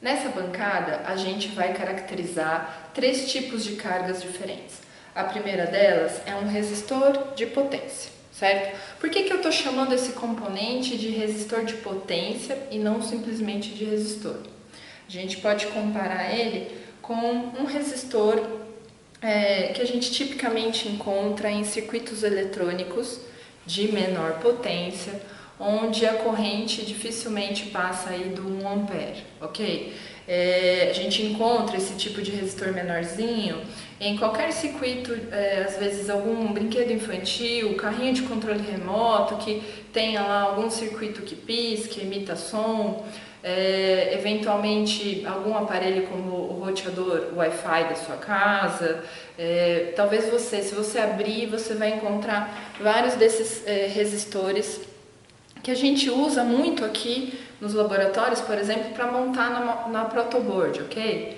Nessa bancada, a gente vai caracterizar três tipos de cargas diferentes. A primeira delas é um resistor de potência, certo? Por que eu estou chamando esse componente de resistor de potência e não simplesmente de resistor? A gente pode comparar ele com um resistor que a gente tipicamente encontra em circuitos eletrônicos de menor potência, onde a corrente dificilmente passa aí do 1 ampere, ok? A gente encontra esse tipo de resistor menorzinho em qualquer circuito, às vezes algum brinquedo infantil, carrinho de controle remoto que tenha lá algum circuito que pisque, emita som, eventualmente algum aparelho como o roteador Wi-Fi da sua casa. Talvez se você abrir, você vai encontrar vários desses resistores que a gente usa muito aqui nos laboratórios, por exemplo, para montar na protoboard, ok?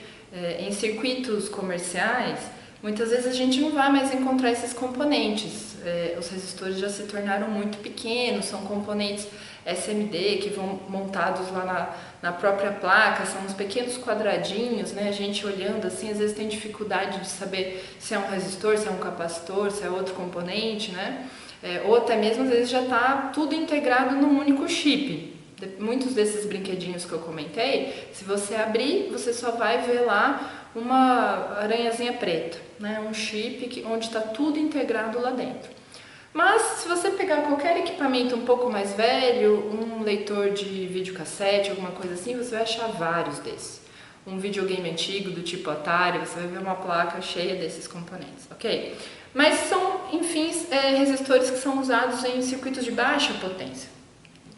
Em circuitos comerciais, muitas vezes a gente não vai mais encontrar esses componentes. Os resistores já se tornaram muito pequenos, são componentes SMD que vão montados lá na própria placa, são uns pequenos quadradinhos, né? A gente olhando assim, às vezes tem dificuldade de saber se é um resistor, se é um capacitor, se é outro componente, né? Ou até mesmo às vezes já está tudo integrado num único chip. Muitos desses brinquedinhos que eu comentei, se você abrir, você só vai ver lá uma aranhazinha preta, né? Um chip onde está tudo integrado lá dentro. Mas se você pegar qualquer equipamento um pouco mais velho, um leitor de videocassete, alguma coisa assim, você vai achar vários desses. Um videogame antigo do tipo Atari, você vai ver uma placa cheia desses componentes, ok? Mas são, enfim, resistores que são usados em circuitos de baixa potência.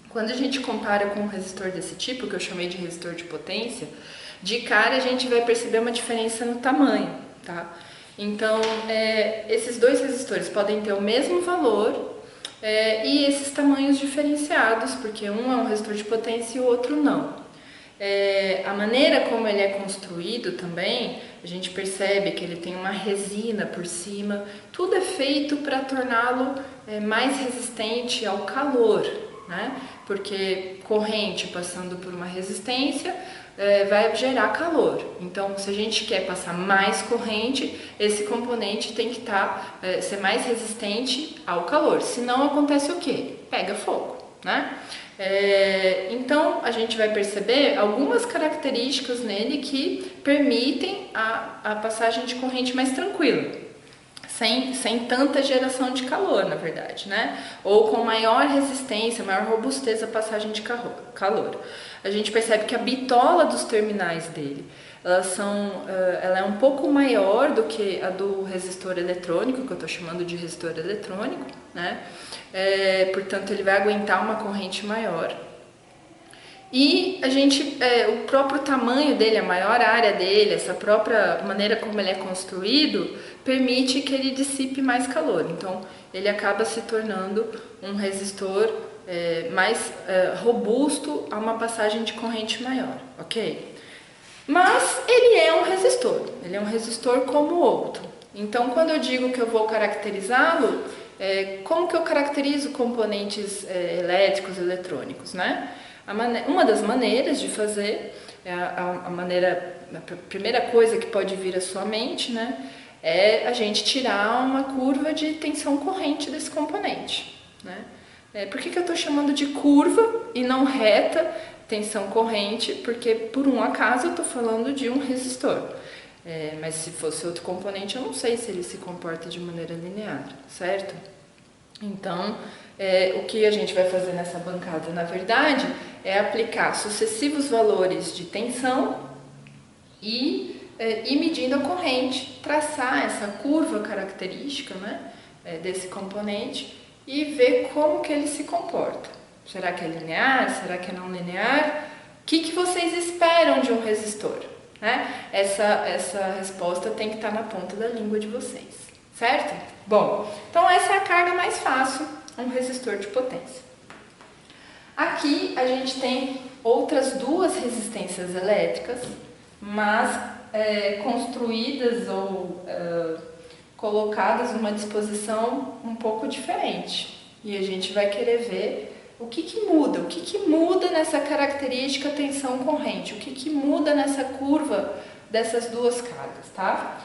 Quando a gente compara com um resistor desse tipo, que eu chamei de resistor de potência, de cara a gente vai perceber uma diferença no tamanho, tá? Então, esses dois resistores podem ter o mesmo valor e esses tamanhos diferenciados, porque um é um resistor de potência e o outro não. A maneira como ele é construído também, a gente percebe que ele tem uma resina por cima, tudo é feito para torná-lo mais resistente ao calor, né? Porque corrente passando por uma resistência vai gerar calor. Então, se a gente quer passar mais corrente, esse componente tem que ser mais resistente ao calor. Senão acontece o quê? Pega fogo, né? Então a gente vai perceber algumas características nele que permitem a passagem de corrente mais tranquila, sem tanta geração de calor, na verdade, né? Ou com maior resistência, maior robustez à passagem de calor. A gente percebe que a bitola dos terminais dele, ela é um pouco maior do que a do resistor eletrônico, que eu estou chamando de resistor eletrônico, né? Portanto, ele vai aguentar uma corrente maior. E o próprio tamanho dele, a maior área dele, essa própria maneira como ele é construído, permite que ele dissipe mais calor. Então, ele acaba se tornando um resistor mais robusto a uma passagem de corrente maior, ok? Mas ele é um resistor como o outro. Então, quando eu digo que eu vou caracterizá-lo, como que eu caracterizo componentes elétricos, eletrônicos, né? Uma das maneiras de fazer, a primeira coisa que pode vir à sua mente, né, é a gente tirar uma curva de tensão corrente desse componente, né? Por que eu estou chamando de curva e não reta tensão corrente? Porque por um acaso eu estou falando de um resistor. Mas se fosse outro componente, eu não sei se ele se comporta de maneira linear, certo? Então, o que a gente vai fazer nessa bancada, na verdade, é aplicar sucessivos valores de tensão e ir medindo a corrente, traçar essa curva característica, né, desse componente e ver como que ele se comporta. Será que é linear? Será que é não linear? O que vocês esperam de um resistor? Né? Essa resposta tem que estar na ponta da língua de vocês, certo? Bom, então essa é a carga mais fácil, um resistor de potência. Aqui a gente tem outras duas resistências elétricas, mas construídas ou colocadas numa disposição um pouco diferente. E a gente vai querer ver O que que muda? O que que muda nessa característica tensão corrente? O que que muda nessa curva dessas duas cargas, tá?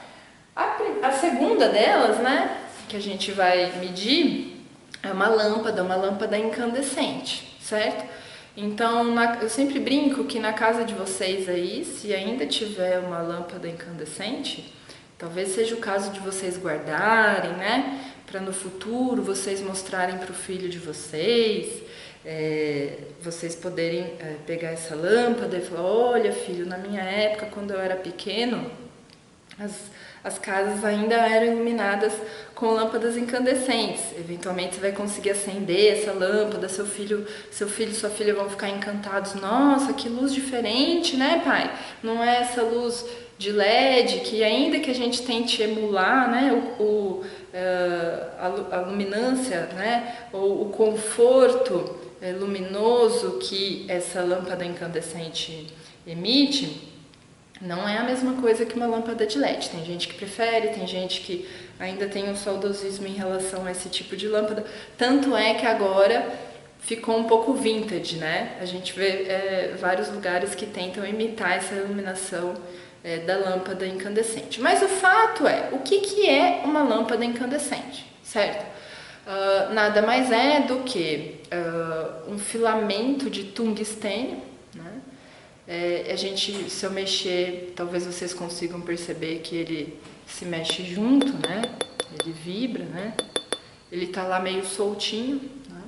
A segunda delas, né, que a gente vai medir, é uma lâmpada incandescente, certo? Então, eu sempre brinco que na casa de vocês aí, se ainda tiver uma lâmpada incandescente, talvez seja o caso de vocês guardarem, né? Para no futuro vocês mostrarem para o filho de vocês, vocês poderem pegar essa lâmpada e falar: olha, filho, na minha época, quando eu era pequeno, as casas ainda eram iluminadas com lâmpadas incandescentes. Eventualmente você vai conseguir acender essa lâmpada, seu filho e sua filha vão ficar encantados. Nossa, que luz diferente, né, pai? Não é essa luz de LED que, ainda que a gente tente emular, né, a luminância, né, ou o conforto luminoso que essa lâmpada incandescente emite, não é a mesma coisa que uma lâmpada de LED. Tem gente que prefere, tem gente que ainda tem um saudosismo em relação a esse tipo de lâmpada. Tanto é que agora ficou um pouco vintage, né? A gente vê vários lugares que tentam imitar essa iluminação da lâmpada incandescente. Mas o fato é, o que é uma lâmpada incandescente, certo? Nada mais é do que um filamento de tungstênio, né? Se eu mexer, talvez vocês consigam perceber que ele se mexe junto, né? Ele vibra, né? Ele tá lá meio soltinho, né?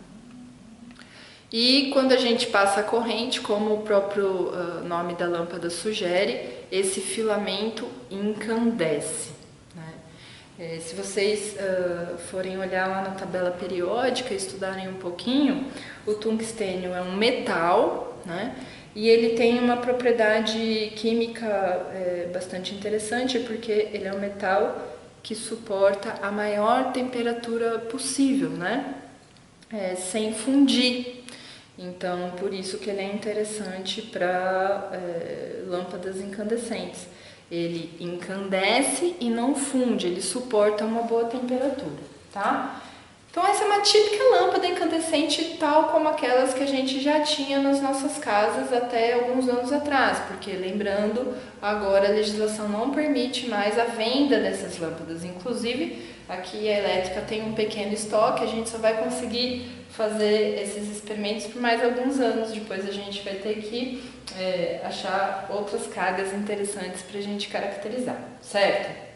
E quando a gente passa a corrente, como o próprio nome da lâmpada sugere, esse filamento incandesce, né? Se vocês forem olhar lá na tabela periódica e estudarem um pouquinho, o tungstênio é um metal, né? E ele tem uma propriedade química bastante interessante, porque ele é um metal que suporta a maior temperatura possível, né? Sem fundir. Então, por isso que ele é interessante para lâmpadas incandescentes. Ele encandece e não funde, ele suporta uma boa temperatura, tá? Então essa é uma típica lâmpada incandescente, tal como aquelas que a gente já tinha nas nossas casas até alguns anos atrás, porque, lembrando, agora a legislação não permite mais a venda dessas lâmpadas. Inclusive, aqui a elétrica tem um pequeno estoque, a gente só vai conseguir fazer esses experimentos por mais alguns anos. Depois a gente vai ter que achar outras cargas interessantes para a gente caracterizar, certo?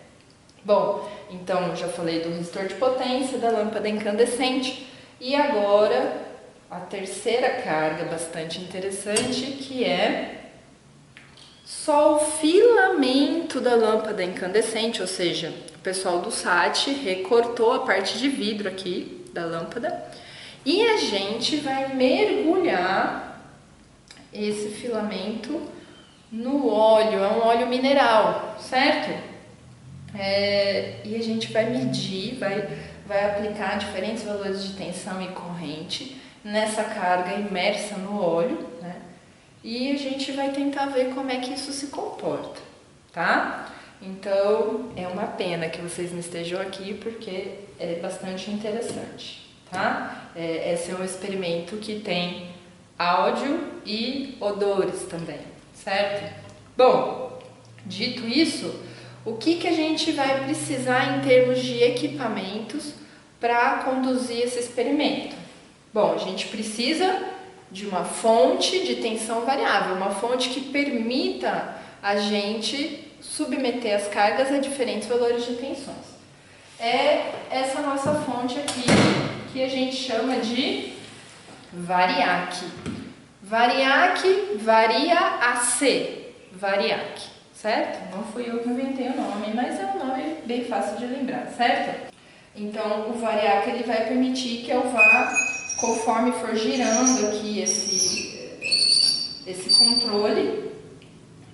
Bom, então já falei do resistor de potência, da lâmpada incandescente, e agora a terceira carga bastante interessante, que é só o filamento da lâmpada incandescente, ou seja, o pessoal do SAT recortou a parte de vidro aqui da lâmpada e a gente vai mergulhar esse filamento no óleo, é um óleo mineral, certo? E a gente vai medir, vai aplicar diferentes valores de tensão e corrente nessa carga imersa no óleo, né? E a gente vai tentar ver como é que isso se comporta, tá? Então, é uma pena que vocês não estejam aqui, porque é bastante interessante, tá? Esse é um experimento que tem áudio e odores também, certo? Bom, dito isso, o que a gente vai precisar em termos de equipamentos para conduzir esse experimento? Bom, a gente precisa de uma fonte de tensão variável, uma fonte que permita a gente submeter as cargas a diferentes valores de tensões. É essa nossa fonte aqui, que a gente chama de Variac. Variac, Varia-AC, Variac. Certo? Não fui eu que inventei o nome, mas é um nome bem fácil de lembrar, certo? Então, o Variac ele vai permitir que eu vá, conforme for girando aqui esse controle,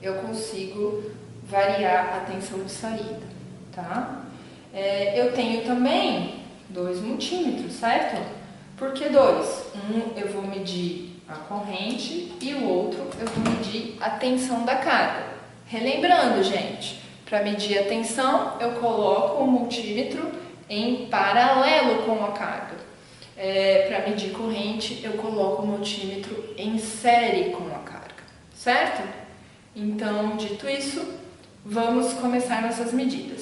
eu consigo variar a tensão de saída, tá? Eu tenho também 2 multímetros, certo? Por que 2? Um eu vou medir a corrente e o outro eu vou medir a tensão da carga. Relembrando, gente, para medir a tensão, eu coloco o multímetro em paralelo com a carga. para medir corrente, eu coloco o multímetro em série com a carga, certo? Então, dito isso, vamos começar nossas medidas.